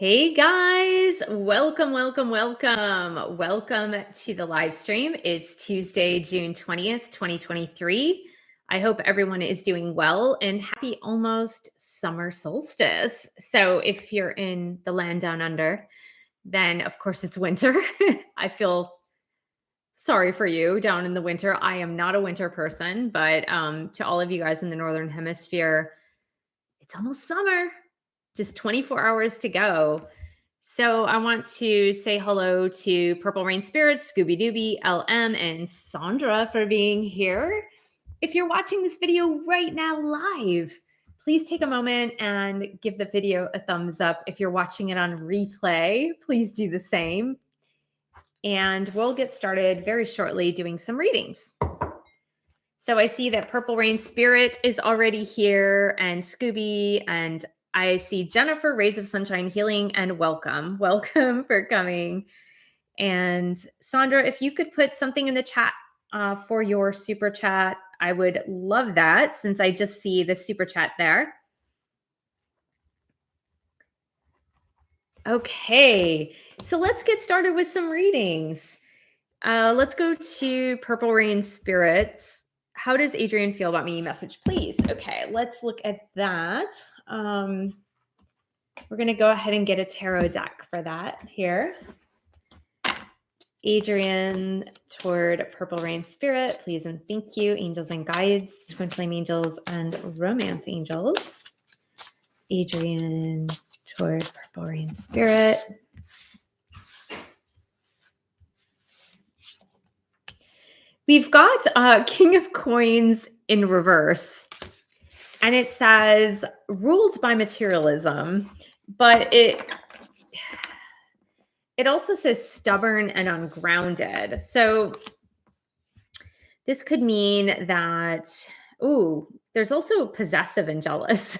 Hey guys, welcome, welcome, welcome. Welcome to the live stream. It's Tuesday, June 20th, 2023. I hope everyone is doing well and happy almost summer solstice. So if you're in the land down under, then of course it's winter. I feel sorry for you down in the winter. I am not a winter person, but to all of you guys in the Northern Hemisphere, it's almost summer, just 24 hours to go. So I want to say hello to Purple Rain Spirits, Scooby Dooby, LM, and Sandra for being here. If you're watching this video right now live, please take a moment and give the video a thumbs up. If you're watching it on replay, please do the same. And we'll get started very shortly doing some readings. So I see that Purple Rain Spirit is already here, and Scooby, and I see Jennifer, Rays of Sunshine Healing, and welcome. Welcome for coming. And Sandra, if you could put something in the chat for your super chat, I would love that, since I just see the super chat there. Okay, so let's get started with some readings. Let's go to Purple Rain Spirits. How does Adrian feel about me? Message, please. Okay, let's look at that. We're going to go ahead and get a tarot deck for that here. Adrian toward Purple Rain Spirit, please and thank you. Angels and guides, twin flame angels, and romance angels. Adrian toward Purple Rain Spirit. We've got King of Coins in reverse, and it says ruled by materialism, but it also says stubborn and ungrounded. So this could mean that, there's also possessive and jealous.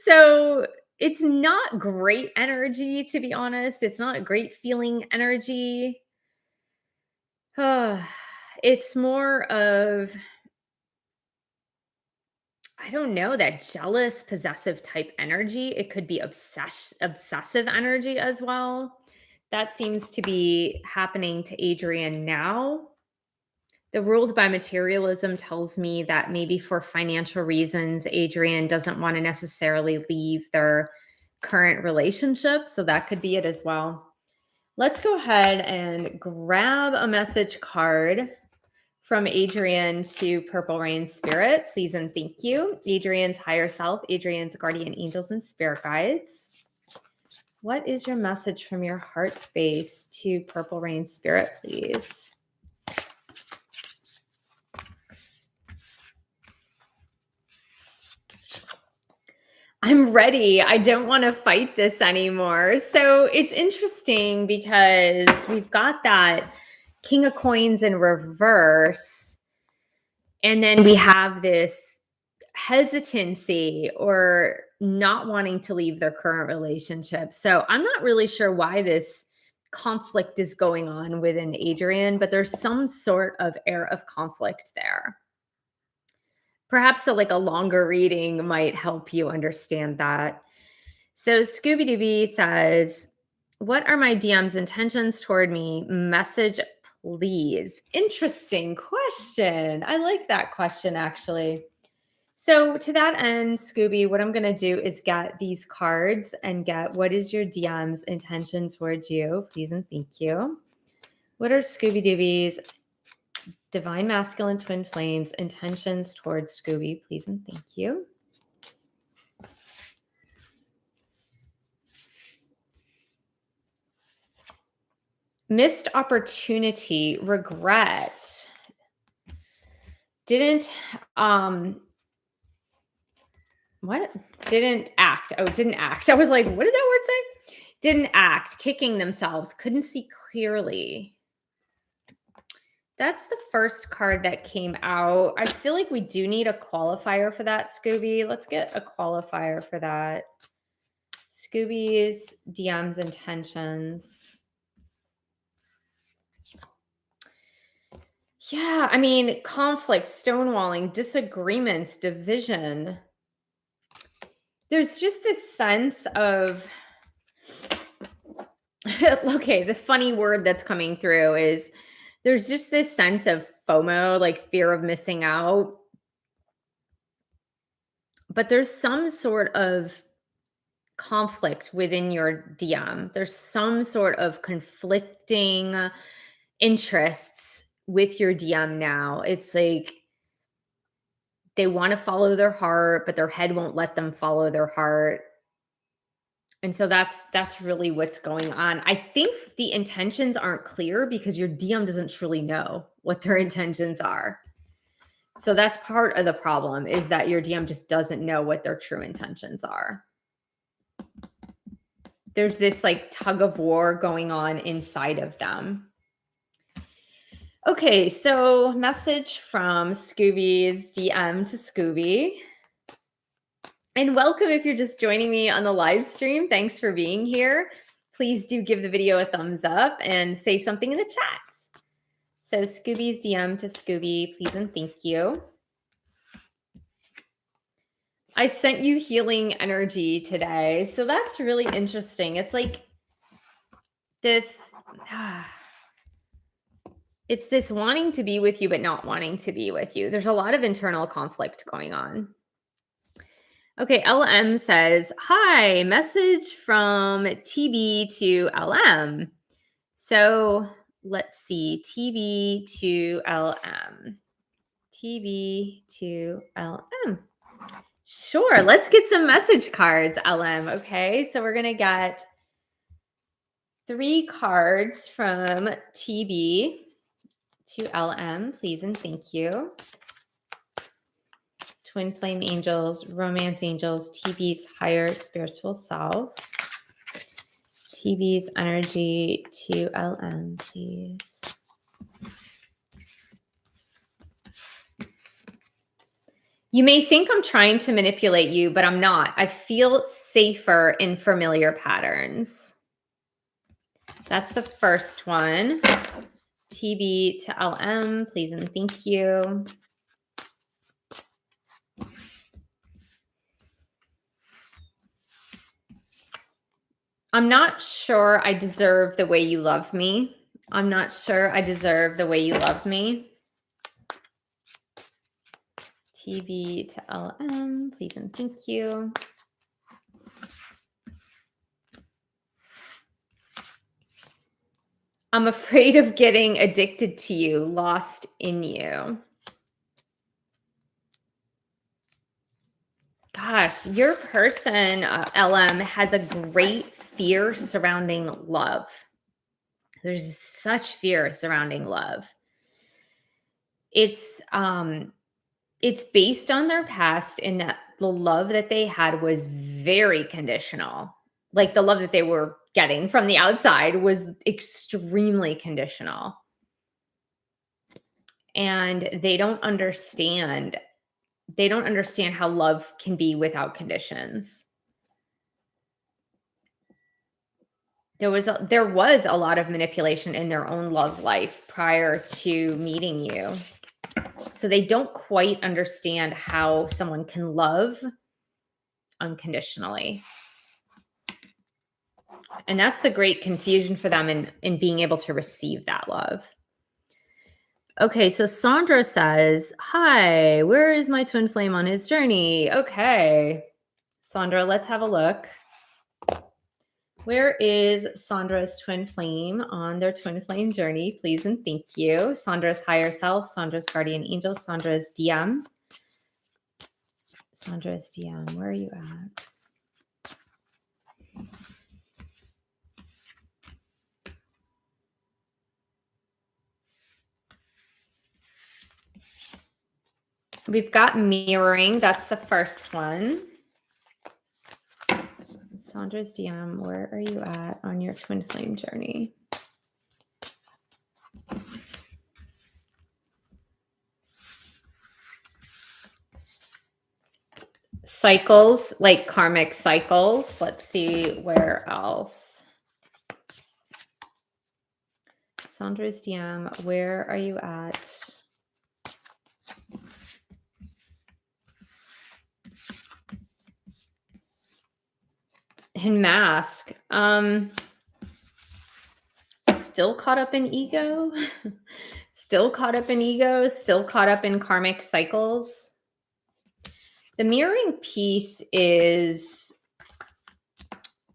So it's not great energy, to be honest. It's not a great feeling energy. It's more of, I don't know, that jealous, possessive type energy. It could be obsessive energy as well. That seems to be happening to Adrian now. The ruled by materialism tells me that maybe for financial reasons, Adrian doesn't want to necessarily leave their current relationship. So that could be it as well. Let's go ahead and grab a message card from Adrian to Purple Rain Spirit, please and thank you. Adrian's higher self, Adrian's guardian angels and spirit guides. What is your message from your heart space to Purple Rain Spirit, please? I'm ready. I don't want to fight this anymore. So it's interesting because we've got that King of Coins in reverse, and then we have this hesitancy or not wanting to leave their current relationship. So I'm not really sure why this conflict is going on within Adrian, but there's some sort of air of conflict there. Perhaps a longer reading might help you understand that. So Scooby Dooby says, what are my DM's intentions toward me? Message, please. Interesting question. I like that question, actually. So to that end, Scooby, what I'm going to do is get these cards and get what is your DM's intention towards you, please and thank you. What are Scooby Dooby's Divine Masculine Twin Flames intentions towards Scooby, please and thank you. Missed opportunity, regret. Didn't act. Oh, didn't act. I was like, what did that word say? Didn't act, kicking themselves, couldn't see clearly. That's the first card that came out. I feel like we do need a qualifier for that, Scooby. Let's get a qualifier for that. Scooby's DM's intentions. Yeah, I mean, conflict, stonewalling, disagreements, division. There's just this sense of Okay, the funny word that's coming through is there's just this sense of FOMO, like fear of missing out, but there's some sort of conflict within your DM. There's some sort of conflicting interests with your DM now. It's like they want to follow their heart, but their head won't let them follow their heart. And so that's really what's going on. I think the intentions aren't clear because your DM doesn't truly know what their intentions are. So that's part of the problem, is that your DM just doesn't know what their true intentions are. There's this like tug of war going on inside of them. Okay, so message from Scooby's DM to Scooby. And welcome if you're just joining me on the live stream. Thanks for being here. Please do give the video a thumbs up and say something in the chat. So Scooby's DM to Scooby, please and thank you. I sent you healing energy today. So that's really interesting. It's like this, it's this wanting to be with you, but not wanting to be with you. There's a lot of internal conflict going on. Okay, LM says, hi, message from TB to LM. So let's see, TB to LM. TB to LM. Sure, let's get some message cards, LM. Okay, so we're going to get 3 cards from TB to LM, please and thank you. Twin flame angels, romance angels, TB's higher spiritual self. TB's energy to LM, please. You may think I'm trying to manipulate you, but I'm not. I feel safer in familiar patterns. That's the first one. TB to LM, please and thank you. I'm not sure I deserve the way you love me. I'm not sure I deserve the way you love me. TB to LM, please and thank you. I'm afraid of getting addicted to you, lost in you. Gosh, your person, LM, has a great fear surrounding love. There's such fear surrounding love. It's based on their past, in that the love that they had was very conditional. Like the love that they were getting from the outside was extremely conditional. And they don't understand how love can be without conditions. There was a lot of manipulation in their own love life prior to meeting you. So they don't quite understand how someone can love unconditionally. And that's the great confusion for them in being able to receive that love. Okay, so Sandra says, hi, where is my twin flame on his journey? Okay, Sandra, let's have a look. Where is Sandra's twin flame on their twin flame journey? Please and thank you. Sandra's higher self, Sandra's guardian angel, Sandra's DM. Sandra's DM, where are you at? We've got mirroring. That's the first one. Sandra's DM, where are you at on your twin flame journey? Cycles, like karmic cycles. Let's see where else. Sandra's DM, where are you at? In mask. still caught up in ego, still caught up in ego, still caught up in karmic cycles. The mirroring piece is,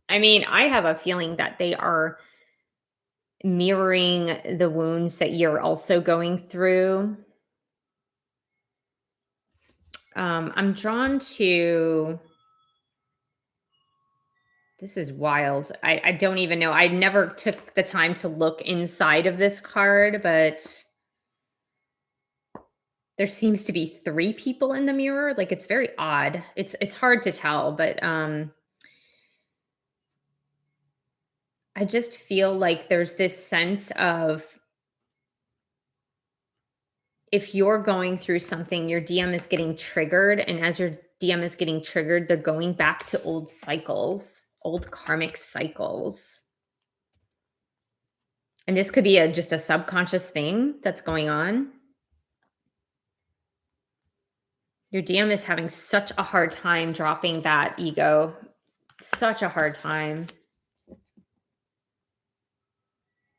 I mean, I have a feeling that they are mirroring the wounds that you're also going through. I'm drawn to, this is wild. I don't even know. I never took the time to look inside of this card, but there seems to be 3 people in the mirror. Like, it's very odd. It's hard to tell, but I just feel like there's this sense of, if you're going through something, your DM is getting triggered, and as your DM is getting triggered, they're going back to old cycles, old karmic cycles. And this could be just a subconscious thing that's going on. Your DM is having such a hard time dropping that ego. Such a hard time.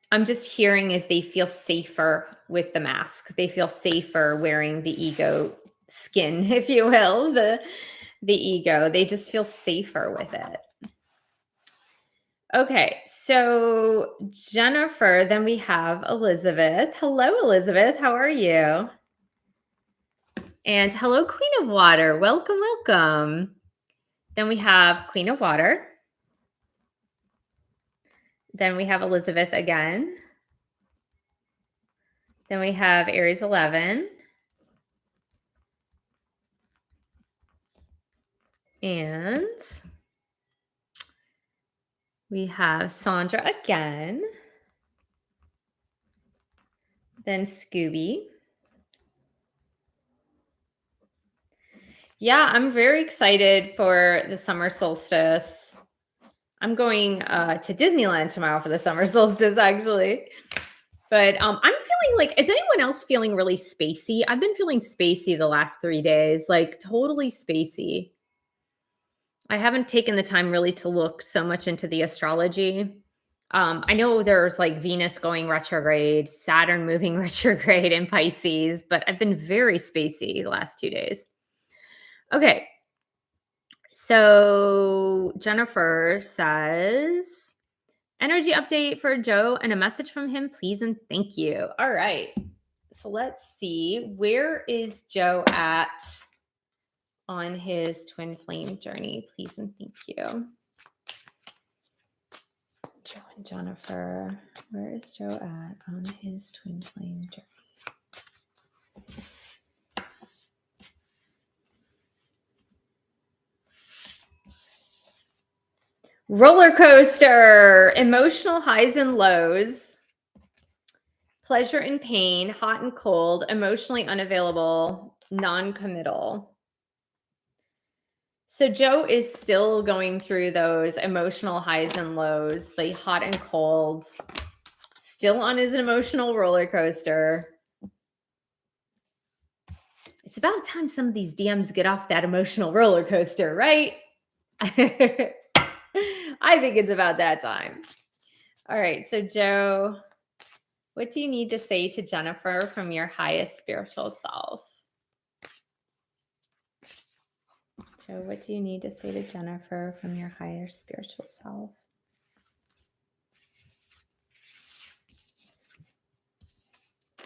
I'm just hearing is they feel safer with the mask. They feel safer wearing the ego skin, if you will, the ego. They just feel safer with it. Okay, so Jennifer, then we have Elizabeth. Hello, Elizabeth. How are you? And hello, Queen of Water. Welcome, welcome. Then we have Queen of Water. Then we have Elizabeth again. Then we have Aries 11. And we have Sandra again. Then Scooby. Yeah, I'm very excited for the summer solstice. I'm going to Disneyland tomorrow for the summer solstice, actually. But I'm feeling like, is anyone else feeling really spacey? I've been feeling spacey the last 3 days, like totally spacey. I haven't taken the time really to look so much into the astrology. I know there's like Venus going retrograde, Saturn moving retrograde in Pisces, but I've been very spacey the last 2 days. Okay. So Jennifer says, energy update for Joe and a message from him, please and thank you. All right. So let's see. Where is Joe at on his twin flame journey? Please and thank you. Joe and Jennifer. Where is Joe at on his twin flame journey? Roller coaster, emotional highs and lows, pleasure and pain, hot and cold, emotionally unavailable, non-committal. So Joe is still going through those emotional highs and lows, the hot and cold, still on his emotional roller coaster. It's about time some of these DMs get off that emotional roller coaster, right? I think it's about that time. All right, so Joe, what do you need to say to Jennifer from your highest spiritual self? Joe, what do you need to say to Jennifer from your higher spiritual self?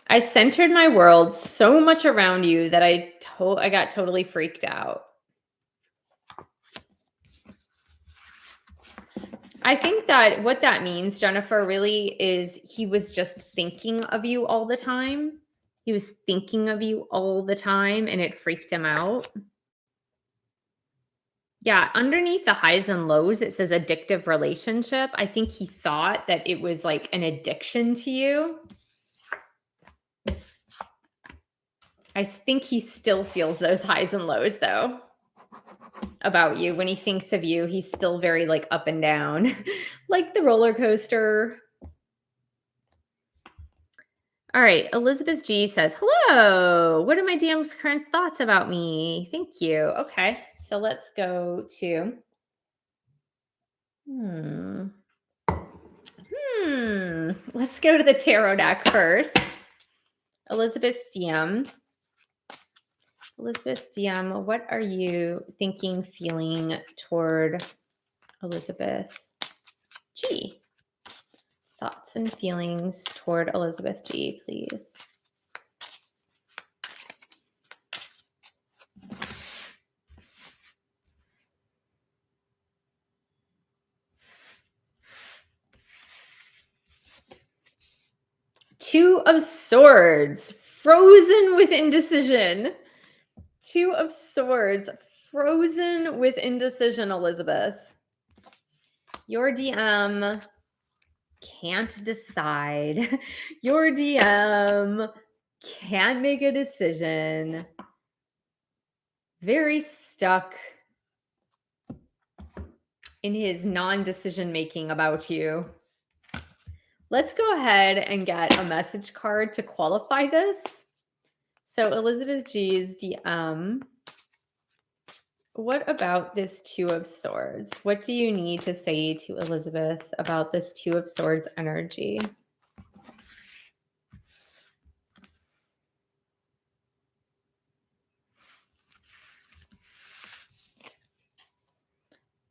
I centered my world so much around you that I got totally freaked out. I think that what that means, Jennifer, really is he was just thinking of you all the time. He was thinking of you all the time, and it freaked him out. Yeah, underneath the highs and lows, it says addictive relationship. I think he thought that it was like an addiction to you. I think he still feels those highs and lows, though, about you. When he thinks of you, he's still very like up and down, like the roller coaster. All right, Elizabeth G says, hello. What are my DM's current thoughts about me? Thank you. Okay, so let's go to, Let's go to the tarot deck first. Elizabeth's DM. Elizabeth's DM, what are you thinking, feeling toward Elizabeth G? Thoughts and feelings toward Elizabeth G, please. Two of Swords, frozen with indecision. Two of Swords, frozen with indecision, Elizabeth. Your DM can't decide. Your DM can't make a decision. Very stuck in his non-decision making about you. Let's go ahead and get a message card to qualify this. So Elizabeth G's DM, what about this Two of Swords? What do you need to say to Elizabeth about this Two of Swords energy?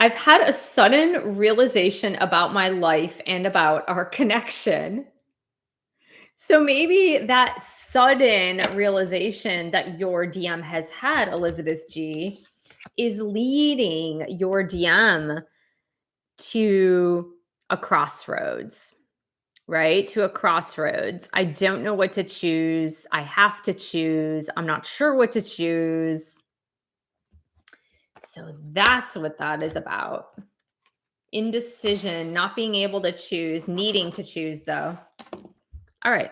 I've had a sudden realization about my life and about our connection. So maybe that sudden realization that your DM has had, Elizabeth G, is leading your DM to a crossroads, right? To a crossroads. I don't know what to choose. I have to choose. I'm not sure what to choose. So that's what that is about. Indecision, not being able to choose, needing to choose though. All right.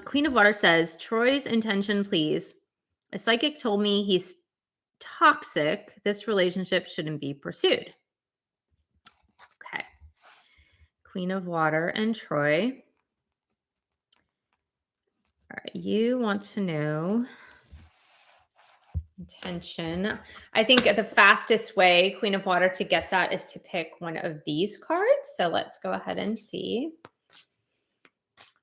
Queen of Water says, Troy's intention, please. A psychic told me he's toxic. This relationship shouldn't be pursued. Okay. Queen of Water and Troy. All right. You want to know intention. I think the fastest way, Queen of Water, to get that is to pick one of these cards. So let's go ahead and see.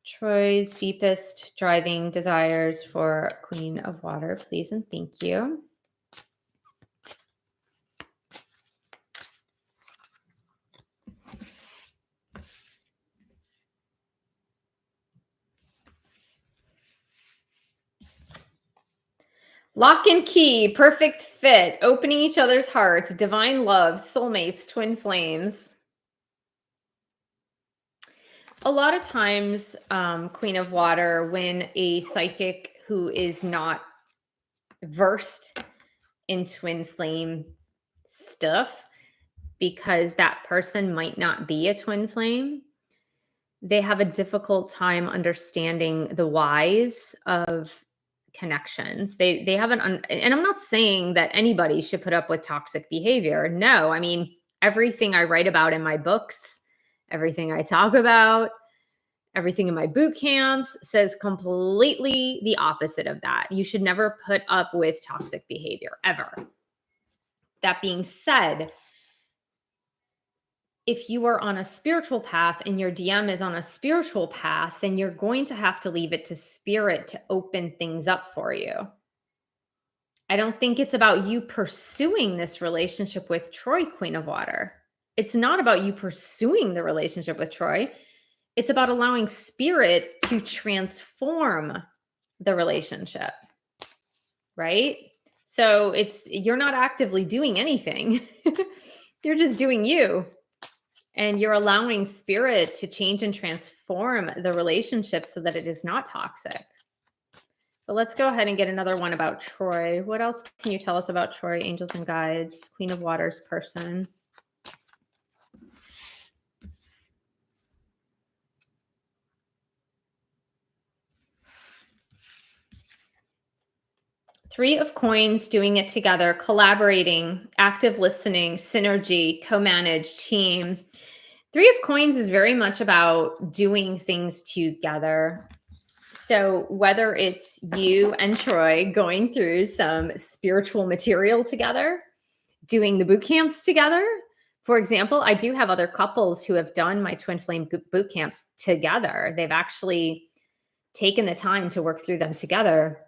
Troy's deepest driving desires for Queen of Water, please and thank you. Lock and key, perfect fit, opening each other's hearts, divine love, soulmates, twin flames. A lot of times, Queen of Water, when a psychic who is not versed in twin flame stuff, because that person might not be a twin flame, they have a difficult time understanding the whys of connections. They haven't, and I'm not saying that anybody should put up with toxic behavior. No, I mean, everything I write about in my books, everything I talk about, everything in my boot camps says completely the opposite of that. You should never put up with toxic behavior, ever. That being said, if you are on a spiritual path and your DM is on a spiritual path, then you're going to have to leave it to spirit to open things up for you. I don't think it's about you pursuing this relationship with Troy, Queen of Water. It's not about you pursuing the relationship with Troy. It's about allowing spirit to transform the relationship, right? So you're not actively doing anything. You're just doing you. And you're allowing spirit to change and transform the relationship so that it is not toxic. So let's go ahead and get another one about Troy. What else can you tell us about Troy, angels and guides, Queen of Water's person? Three of Coins, doing it together, collaborating, active listening, synergy, co-managed, team. Three of Coins is very much about doing things together. So whether it's you and Troy going through some spiritual material together, doing the boot camps together, For example, I do have other couples who have done my twin flame boot camps together. They've actually taken the time to work through them together,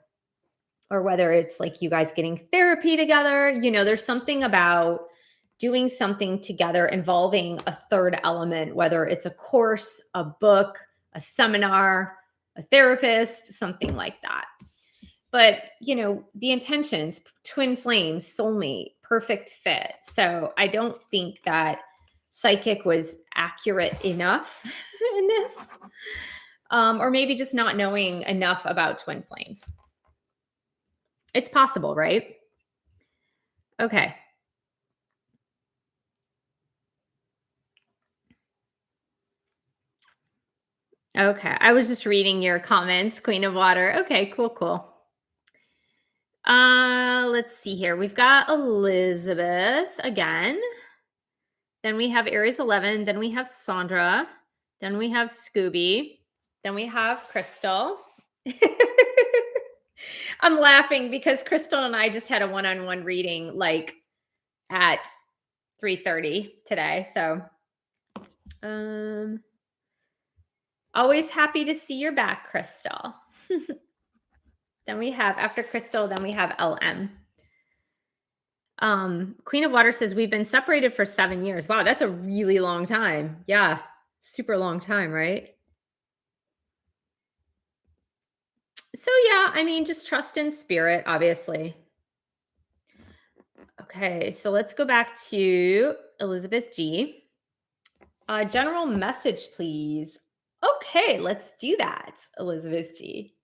or whether it's like you guys getting therapy together. There's something about doing something together involving a third element, whether it's a course, a book, a seminar, a therapist, something like that. But, the intentions, twin flames, soulmate, perfect fit. So I don't think that psychic was accurate enough in this, or maybe just not knowing enough about twin flames. It's possible, right? Okay. Okay. I was just reading your comments, Queen of Water. Okay, cool. Let's see here. We've got Elizabeth again. Then we have Aries 11. Then we have Sandra. Then we have Scooby. Then we have Crystal. I'm laughing because Crystal and I just had a one-on-one reading like at 3:30 today. So always happy to see you're back, Crystal. Then we have, after Crystal, then we have LM. Queen of Water says, we've been separated for 7 years. Wow, that's a really long time. Yeah, super long time, right? So yeah, I mean, just trust in spirit, obviously. Okay, so let's go back to Elizabeth G. General message, please. Okay, let's do that, Elizabeth G.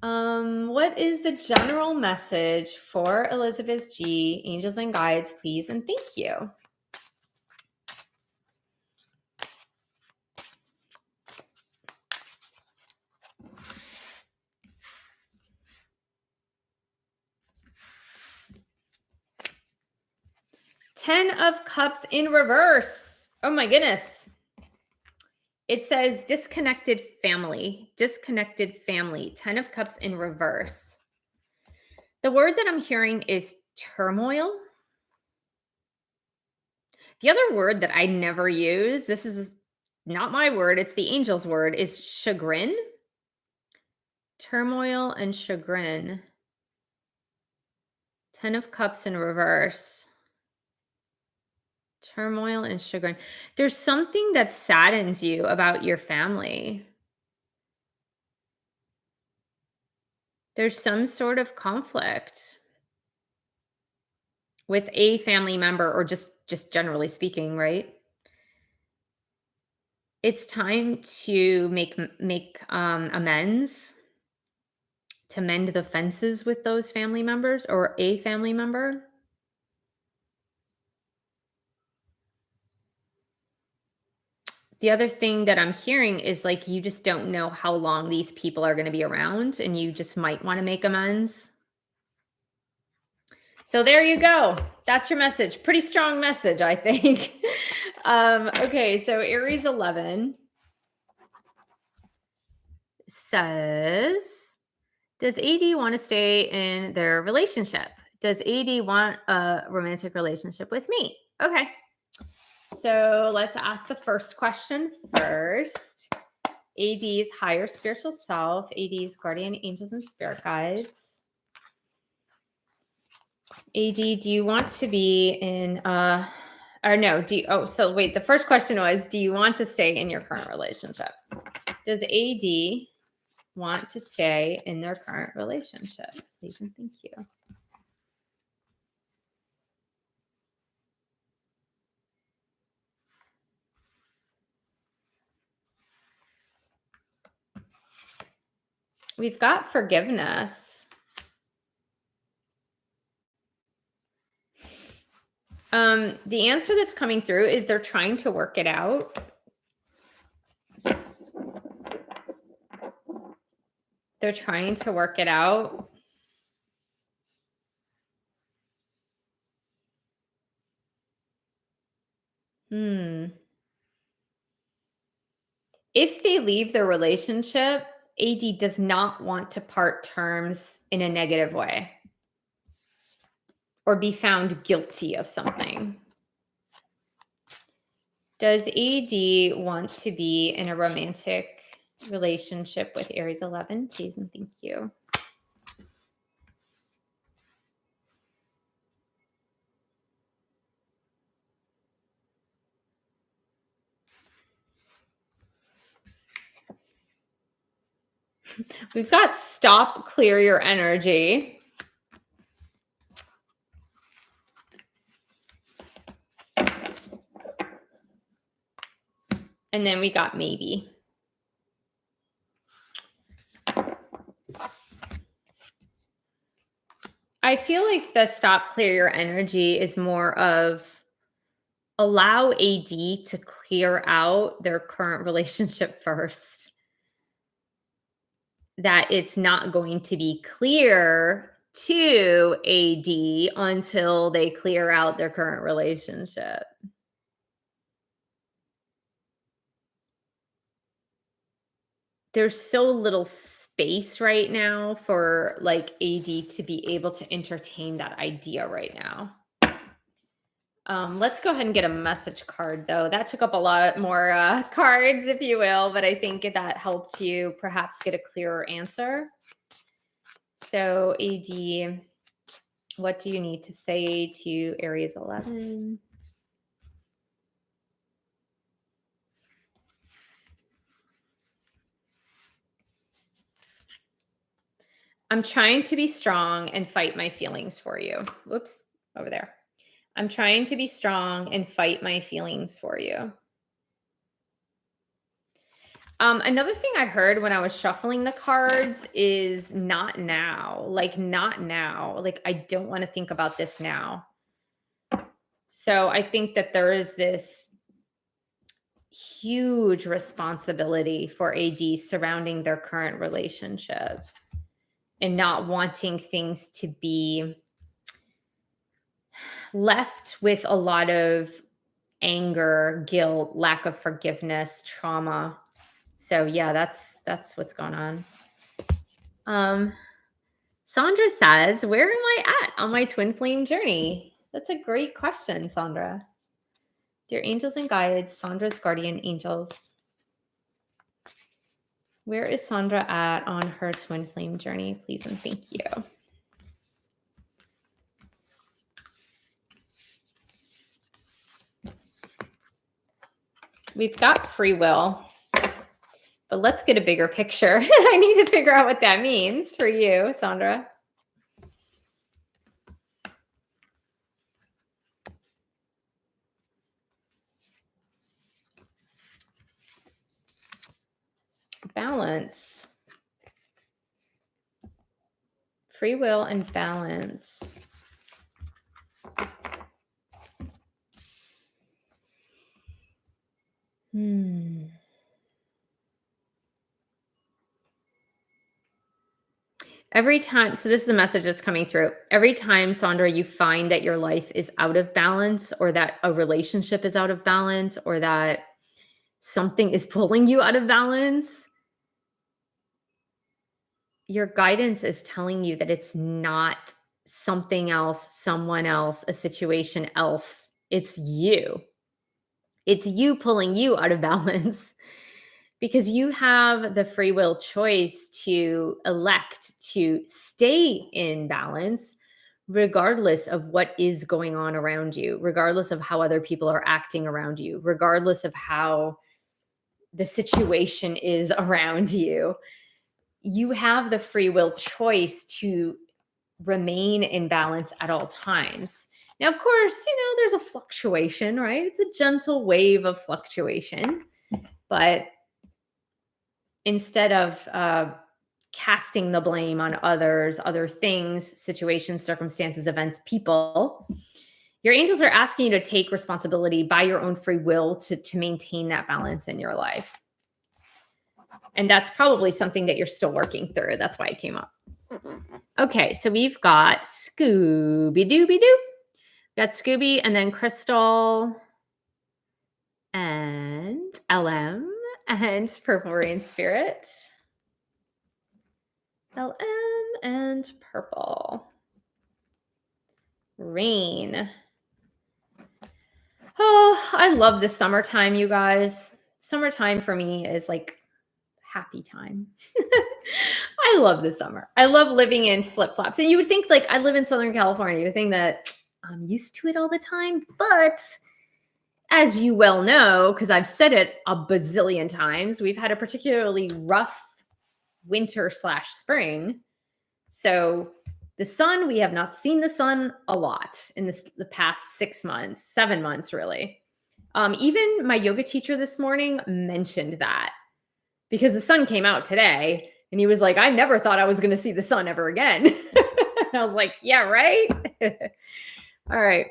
What is the general message for Elizabeth G? Angels and guides, please, and thank you. Ten of Cups in reverse. Oh my goodness. It says disconnected family. Disconnected family. 10 of Cups in reverse. The word that I'm hearing is turmoil. The other word that I never use, this is not my word, it's the angel's word, is chagrin. Turmoil and chagrin. 10 of Cups in reverse. Turmoil and chagrin. There's something that saddens you about your family. There's some sort of conflict with a family member, or just generally speaking, right? It's time to make amends, to mend the fences with those family members or a family member. The other thing that I'm hearing is like you just don't know how long these people are going to be around, and you just might want to make amends. So there you go. That's your message. Pretty strong message, I think. Okay, so Aries 11 says, does AD want to stay in their relationship? Does AD want a romantic relationship with me? Okay. So let's ask the first question first. AD's higher spiritual self, AD's guardian angels and spirit guides. AD, do you want to be in or no, so wait, the first question was, do you want to stay in your current relationship? Does AD want to stay in their current relationship? Please and thank you. We've got forgiveness. The answer that's coming through is they're trying to work it out. They're trying to work it out. If they leave the relationship, AD does not want to part terms in a negative way or be found guilty of something. Does AD want to be in a romantic relationship with Aries 11? Please and thank you. We've got stop, clear your energy. And then we got maybe. I feel like the stop, clear your energy is more of allow AD to clear out their current relationship first. That it's not going to be clear to AD until they clear out their current relationship. There's so little space right now for like AD to be able to entertain that idea right now. Let's go ahead and get a message card though. That took up a lot more cards, if you will, but I think that helped you perhaps get a clearer answer. So AD, what do you need to say to Aries 11? I'm trying to be strong and fight my feelings for you. Whoops, over there. I'm trying to be strong and fight my feelings for you. Another thing I heard when I was shuffling the cards is not now. Like, not now. Like, I don't want to think about this now. So I think that there is this huge responsibility for AD surrounding their current relationship and not wanting things to be left with a lot of anger, guilt, lack of forgiveness, trauma. So yeah, that's what's going on. Sandra says, where am I at on my twin flame journey? That's a great question, Sandra. Dear angels and guides, Sandra's guardian angels. Where is Sandra at on her twin flame journey? Please and thank you. We've got free will, but let's get a bigger picture. I need to figure out what that means for you, Sandra. Balance. Free will and balance. Every time, so this is a message that's coming through. Every time, Sandra, you find that your life is out of balance or that a relationship is out of balance or that something is pulling you out of balance, your guidance is telling you that it's not something else, someone else, a situation else. It's you. It's you pulling you out of balance because you have the free will choice to elect to stay in balance regardless of what is going on around you, regardless of how other people are acting around you, regardless of how the situation is around you. You have the free will choice to remain in balance at all times. Now, of course, there's a fluctuation, right? It's a gentle wave of fluctuation, but instead of casting the blame on others, other things, situations, circumstances, events, people, your angels are asking you to take responsibility by your own free will to maintain that balance in your life. And that's probably something that you're still working through. That's why it came up. Okay, so we've got Scooby-Dooby-Doo. Got Scooby and then Crystal and LM and Purple Rain Spirit. LM and Purple Rain. Oh, I love the summertime, you guys. Summertime for me is like happy time. I love the summer. I love living in flip-flops. And you would think like I live in Southern California, you would think that I'm used to it all the time. But as you well know, because I've said it a bazillion times, we've had a particularly rough winter/spring. So the sun, we have not seen the sun a lot in the past 6 months, 7 months, really. Even my yoga teacher this morning mentioned that because the sun came out today and he was like, I never thought I was going to see the sun ever again. I was like, yeah, right. All right.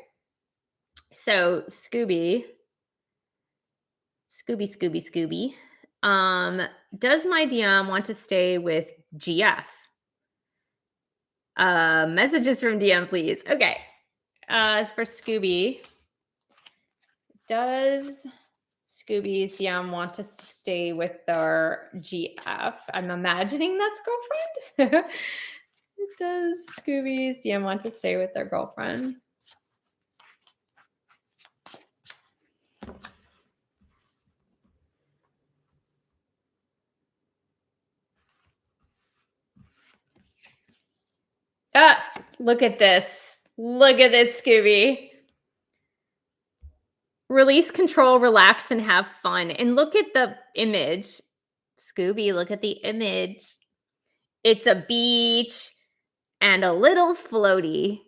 So Scooby. Does my DM want to stay with GF? Messages from DM, please. Okay. As for Scooby, does Scooby's DM want to stay with their GF? I'm imagining that's girlfriend. Does Scooby's DM want to stay with their girlfriend? Look at this. Look at this, Scooby. Release control, relax, and have fun. And look at the image. Scooby, look at the image. It's a beach and a little floaty.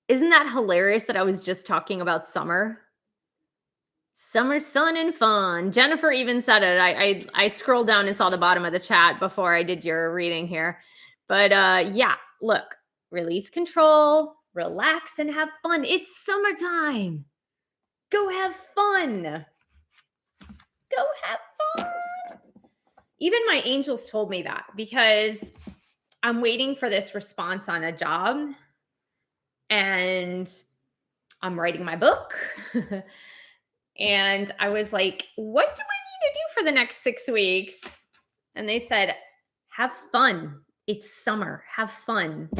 Isn't that hilarious that I was just talking about summer? Summer sun and fun. Jennifer even said it. I scrolled down and saw the bottom of the chat before I did your reading here. But yeah, look, release control, relax, and have fun. It's summertime. Go have fun. Go have fun. Even my angels told me that because I'm waiting for this response on a job and I'm writing my book. And I was like, what do I need to do for the next 6 weeks? And they said, have fun. It's summer. Have fun.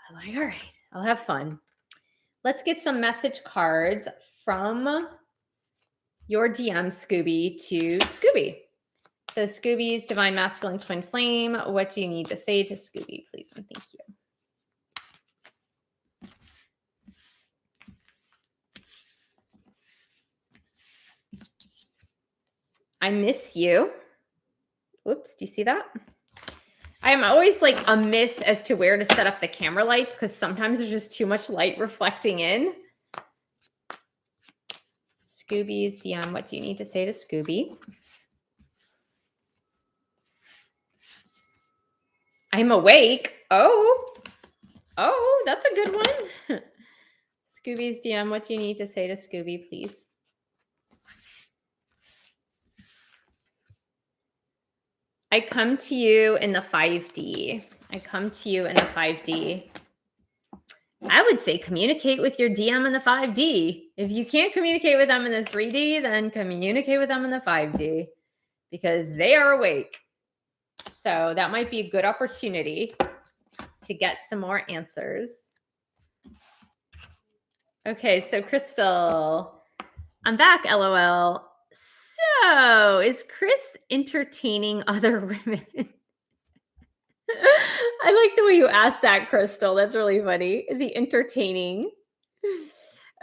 I'm like, all right, I'll have fun. Let's get some message cards from your DM, Scooby, to Scooby. So Scooby's Divine Masculine Twin Flame, what do you need to say to Scooby, please? And thank you. I miss you. Oops, do you see that? I'm always like a miss as to where to set up the camera lights because sometimes there's just too much light reflecting in. Scooby's DM, what do you need to say to Scooby? I'm awake. Oh, that's a good one. Scooby's DM, what do you need to say to Scooby, please? I come to you in the 5D. I come to you in the 5D. I would say communicate with your DM in the 5D. If you can't communicate with them in the 3D, then communicate with them in the 5D because they are awake. So that might be a good opportunity to get some more answers. Okay, so Crystal, I'm back, LOL. So is Chris entertaining other women? I like the way you asked that, Crystal. That's really funny. Is he entertaining?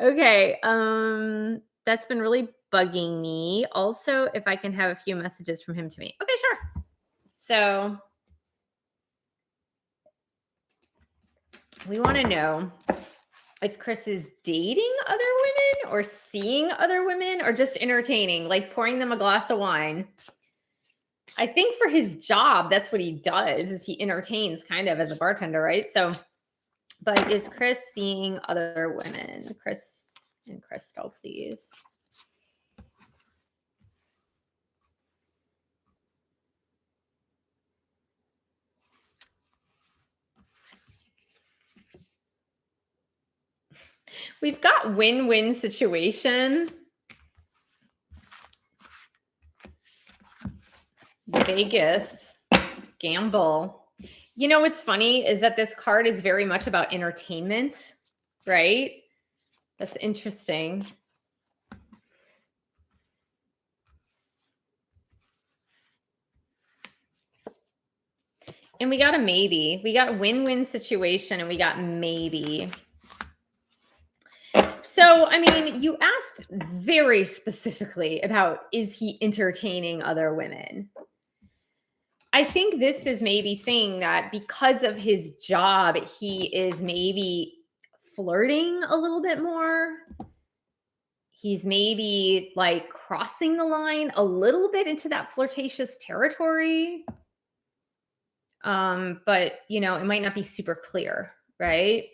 Okay, that's been really bugging me. Also, if I can have a few messages from him to me. Okay, sure. So we want to know if Chris is dating other women or seeing other women or just entertaining, like pouring them a glass of wine. I think for his job, that's what he does, is he entertains kind of as a bartender, right? So, but is Chris seeing other women? Chris and Crystal, please. We've got win-win situation. Vegas, gamble. You know what's funny is that this card is very much about entertainment, right? That's interesting. And we got a maybe. We got a win-win situation and we got maybe. So, I mean, you asked very specifically about, is he entertaining other women? I think this is maybe saying that because of his job, he is maybe flirting a little bit more. He's maybe like crossing the line a little bit into that flirtatious territory. But you know, it might not be super clear, right?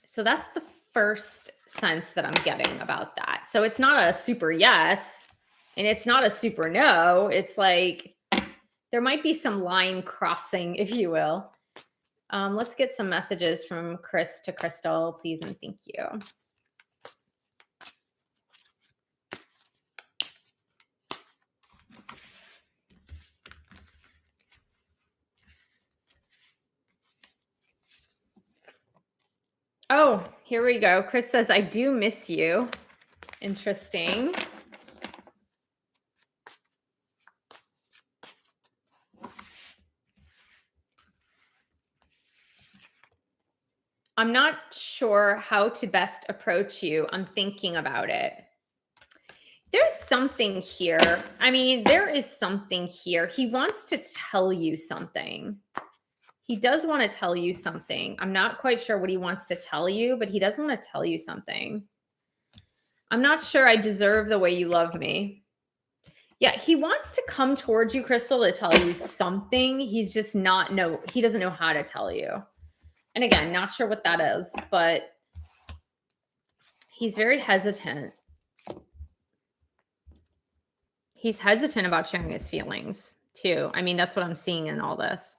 So that's the first sense that I'm getting about that. So it's not a super yes, and it's not a super no. It's like there might be some line crossing, if you will. Let's get some messages from Chris to Crystal, please and thank you. Oh, here we go. Chris says, I do miss you. Interesting. I'm not sure how to best approach you. I'm thinking about it. There's something here. I mean, there is something here. He wants to tell you something. He does want to tell you something. I'm not quite sure what he wants to tell you, but he does want to tell you something. I'm not sure I deserve the way you love me. Yeah, he wants to come towards you, Crystal, to tell you something. He's just he doesn't know how to tell you. And again, not sure what that is, but he's very hesitant. He's hesitant about sharing his feelings too. I mean, that's what I'm seeing in all this.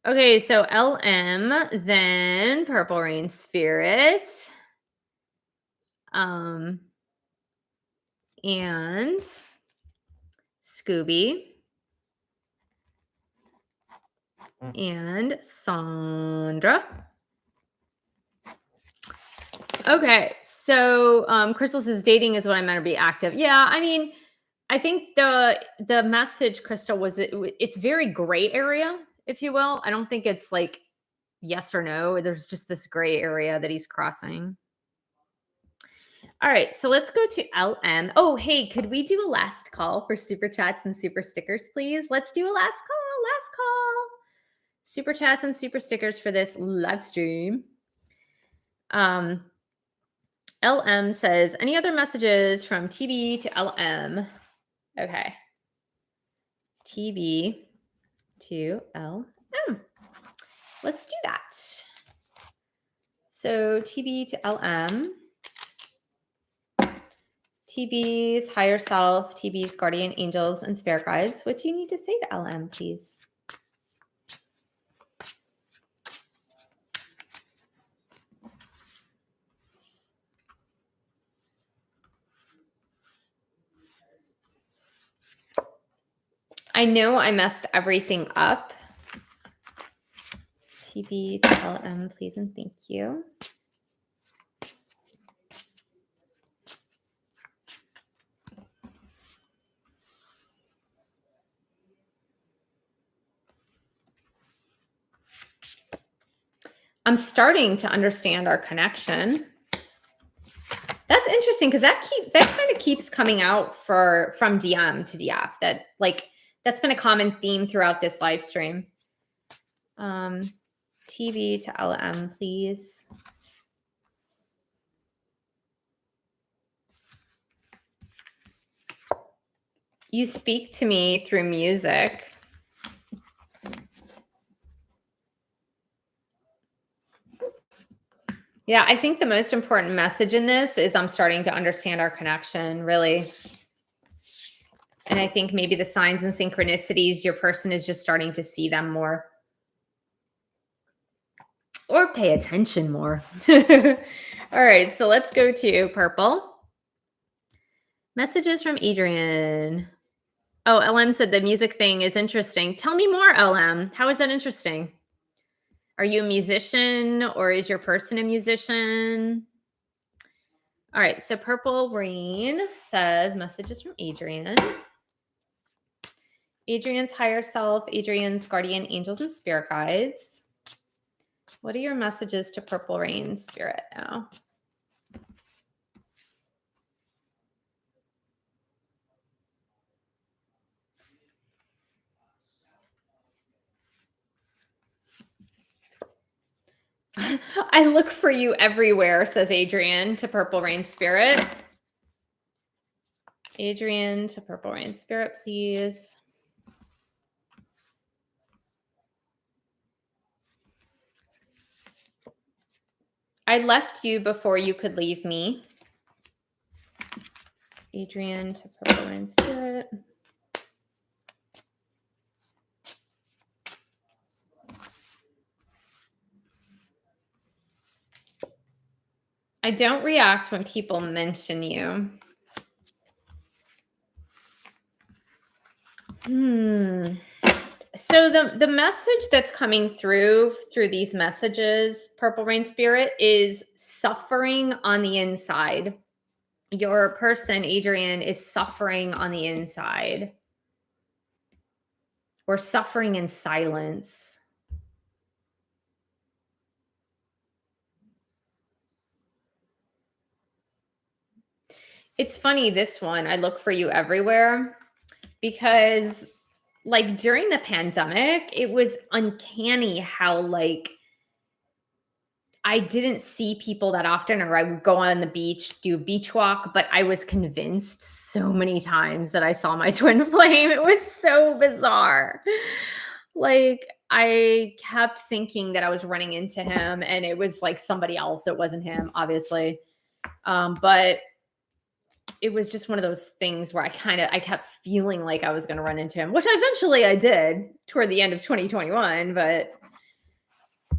Okay, so LM, then Purple Rain Spirit. And Scooby. And Sandra. Okay, so Crystal says dating is what I meant to be active. Yeah, I mean, I think the message, Crystal, was it's very gray area, if you will. I don't think it's like yes or no. There's just this gray area that he's crossing. All right, so let's go to LM. Oh, hey, could we do a last call for super chats and super stickers, please? Let's do a last call. Super chats and super stickers for this live stream. LM says, any other messages from TB to LM? Okay. TB to LM. Let's do that. So TB to LM. TB's higher self, TB's guardian angels and spirit guides. What do you need to say to LM, please? I know I messed everything up. TB to LM, please and thank you. I'm starting to understand our connection. That's interesting because that kind of keeps coming out from DM to DF. That's been a common theme throughout this live stream. TB to LM, please. You speak to me through music. Yeah, I think the most important message in this is I'm starting to understand our connection, really. And I think maybe the signs and synchronicities, your person is just starting to see them more. Or pay attention more. All right, so let's go to purple. Messages from Adrian. Oh, LM said the music thing is interesting. Tell me more, LM. How is that interesting? Are you a musician or is your person a musician? All right, so Purple Rain says messages from Adrian. Adrian's higher self, Adrian's guardian angels and spirit guides. What are your messages to Purple Rain Spirit now? I look for you everywhere, says Adrian to Purple Rain Spirit. Adrian to Purple Rain Spirit, please. I left you before you could leave me. Adrian to Purple Rain Spirit. I don't react when people mention you. So the message that's coming through these messages, Purple Rain Spirit, is suffering on the inside. Your person, Adrian, is suffering on the inside, or suffering in silence. It's funny, this one, I look for you everywhere, because like during the pandemic, it was uncanny how like I didn't see people that often, or I would go on the beach, do a beach walk, but I was convinced so many times that I saw my twin flame. It was so bizarre. Like I kept thinking that I was running into him and it was like somebody else. It wasn't him, obviously. But it was just one of those things where I kept feeling like I was going to run into him, which eventually I did toward the end of 2021. But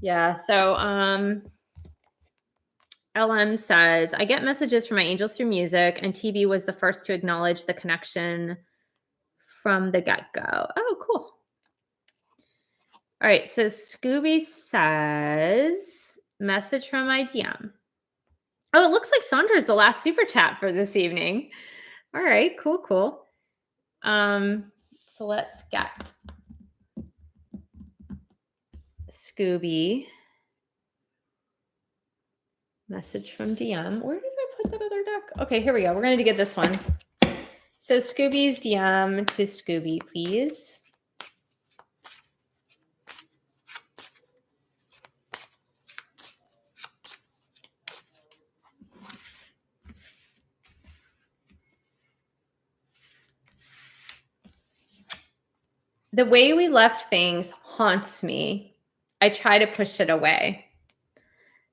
yeah, so LM says, I get messages from my angels through music, and TB was the first to acknowledge the connection from the get-go. Oh, cool. All right, so Scooby says, message from my DM. Oh, it looks like Sandra is the last super chat for this evening. All right, cool. So let's get Scooby. Message from DM. Where did I put that other deck? Okay, here we go. We're going to get this one. So Scooby's DM to Scooby, please. The way we left things haunts me. I try to push it away.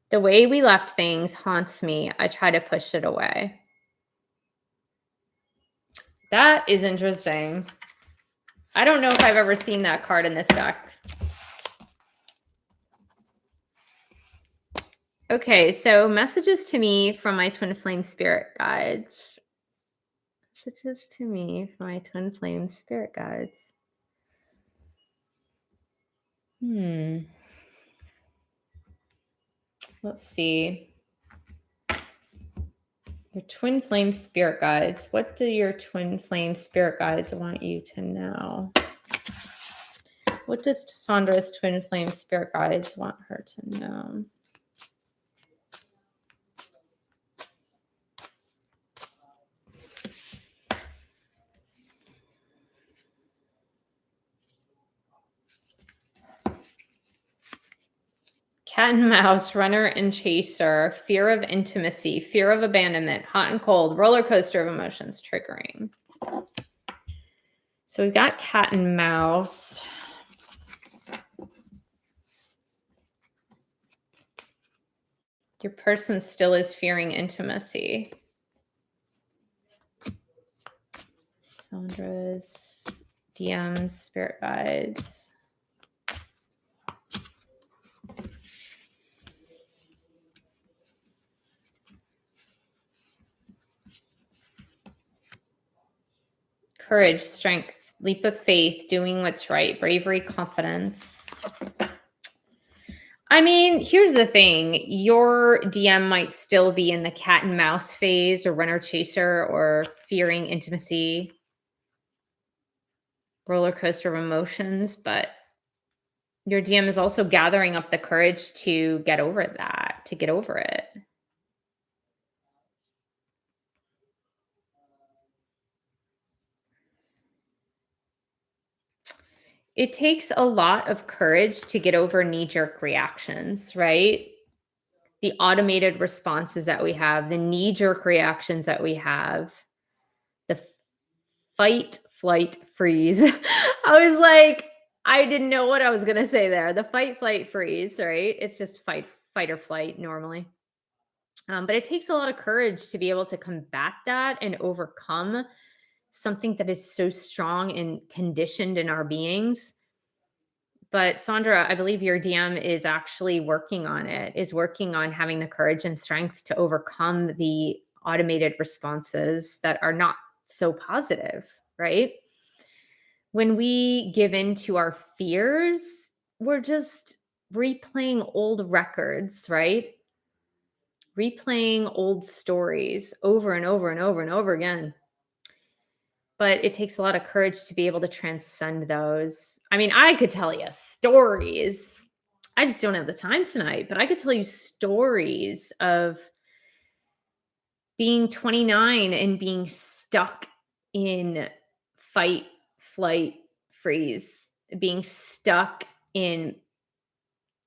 The way we left things haunts me. I try to push it away. That is interesting. I don't know if I've ever seen that card in this deck. Okay, so messages to me from my twin flame spirit guides. Messages to me from my twin flame spirit guides. Let's see. Your twin flame spirit guides. What do your twin flame spirit guides want you to know? What does Sandra's twin flame spirit guides want her to know? Cat and mouse, runner and chaser, fear of intimacy, fear of abandonment, hot and cold, roller coaster of emotions, triggering. So we've got cat and mouse. Your person still is fearing intimacy. Sandra's DMs, spirit guides. Courage, strength, leap of faith, doing what's right, bravery, confidence. I mean, here's the thing. Your DM might still be in the cat and mouse phase, or runner chaser, or fearing intimacy. roller coaster of emotions, but your DM is also gathering up the courage to get over that, to get over it. It takes a lot of courage to get over knee-jerk reactions, right? The automated responses that we have, the knee-jerk reactions that we have, the fight, flight, freeze. I was like, I didn't know what I was gonna say there. The fight, flight, freeze, right? It's just fight or flight normally. But it takes a lot of courage to be able to combat that and overcome something that is so strong and conditioned in our beings. But Sandra, I believe your DM is actually working on it, is working on having the courage and strength to overcome the automated responses that are not so positive, right? When we give in to our fears, we're just replaying old records, right? Replaying old stories over and over and over and over again. But it takes a lot of courage to be able to transcend those. I mean, I could tell you stories. I just don't have the time tonight, but I could tell you stories of being 29 and being stuck in fight, flight, freeze, being stuck in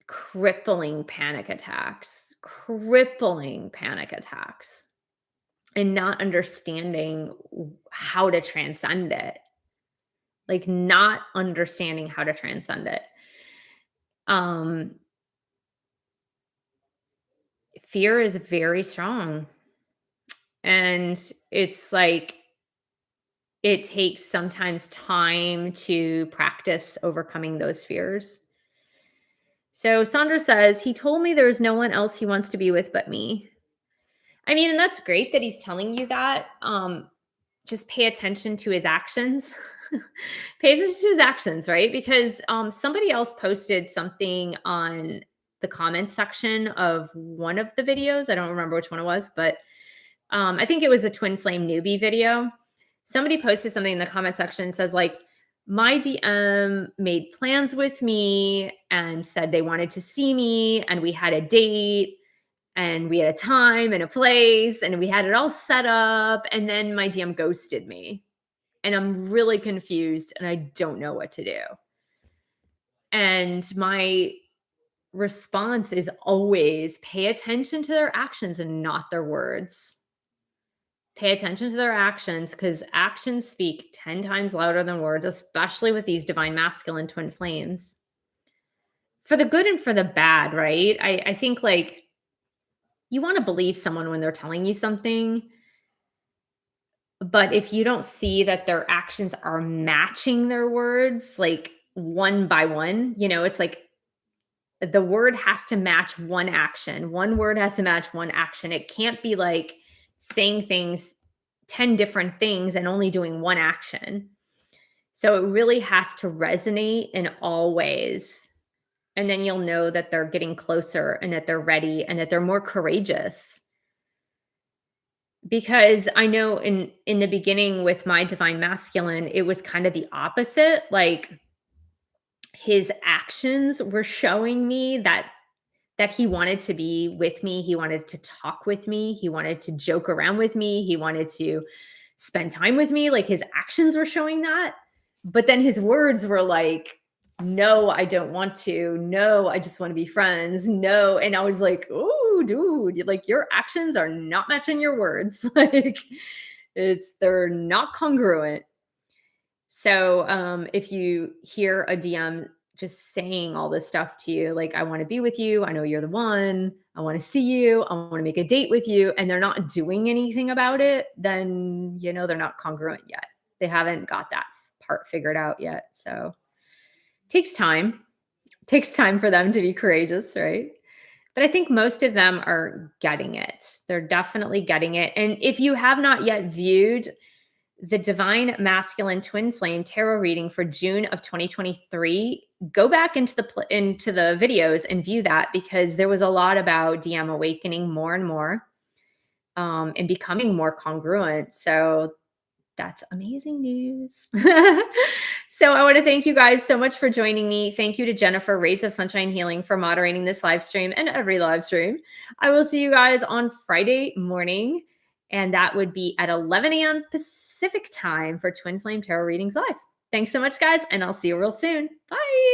crippling panic attacks, and not understanding how to transcend it. Like, not understanding how to transcend it. Um, Fear is very strong, and it's like it takes sometimes time to practice overcoming those fears. So Sandra says, "He told me there's no one else he wants to be with but me." I mean, and that's great that he's telling you that. Just pay attention to his actions. Pay attention to his actions, right? Because somebody else posted something on the comment section of one of the videos. I don't remember which one it was, but I think it was a twin flame newbie video. Somebody posted something in the comment section and says, like, my DM made plans with me and said they wanted to see me, and we had a date and we had a time and a place and we had it all set up. And then my DM ghosted me and I'm really confused and I don't know what to do. And my response is always pay attention to their actions and not their words. Pay attention to their actions because actions speak 10 times louder than words, especially with these divine masculine twin flames. For the good and for the bad, right? I think like you want to believe someone when they're telling you something, but if you don't see that their actions are matching their words, like one by one, it's like the word has to match one action. One word has to match one action. It can't be like saying things, 10 different things, and only doing one action. So it really has to resonate in all ways. And then you'll know that they're getting closer and that they're ready and that they're more courageous. Because I know in the beginning with my divine masculine, it was kind of the opposite. Like his actions were showing me that he wanted to be with me, he wanted to talk with me, he wanted to joke around with me, he wanted to spend time with me, like his actions were showing that. But then his words were like, "No, I don't want to. No, I just want to be friends. No." And I was like, "Oh, dude, like your actions are not matching your words." Like they're not congruent. So, if you hear a DM just saying all this stuff to you, like, "I want to be with you. I know you're the one. I want to see you. I want to make a date with you," and they're not doing anything about it, then they're not congruent yet. They haven't got that part figured out yet. So, it takes time. It takes time for them to be courageous, right? But I think most of them are getting it. They're definitely getting it. And if you have not yet viewed the Divine Masculine Twin Flame Tarot reading for June of 2023, go back into the videos and view that, because there was a lot about DM awakening more and more, and becoming more congruent. So that's amazing news. So I want to thank you guys so much for joining me. Thank you to Jennifer, Rays of Sunshine Healing, for moderating this live stream and every live stream. I will see you guys on Friday morning, and that would be at 11 a.m. Pacific time for Twin Flame Tarot Readings Live. Thanks so much, guys, and I'll see you real soon. Bye.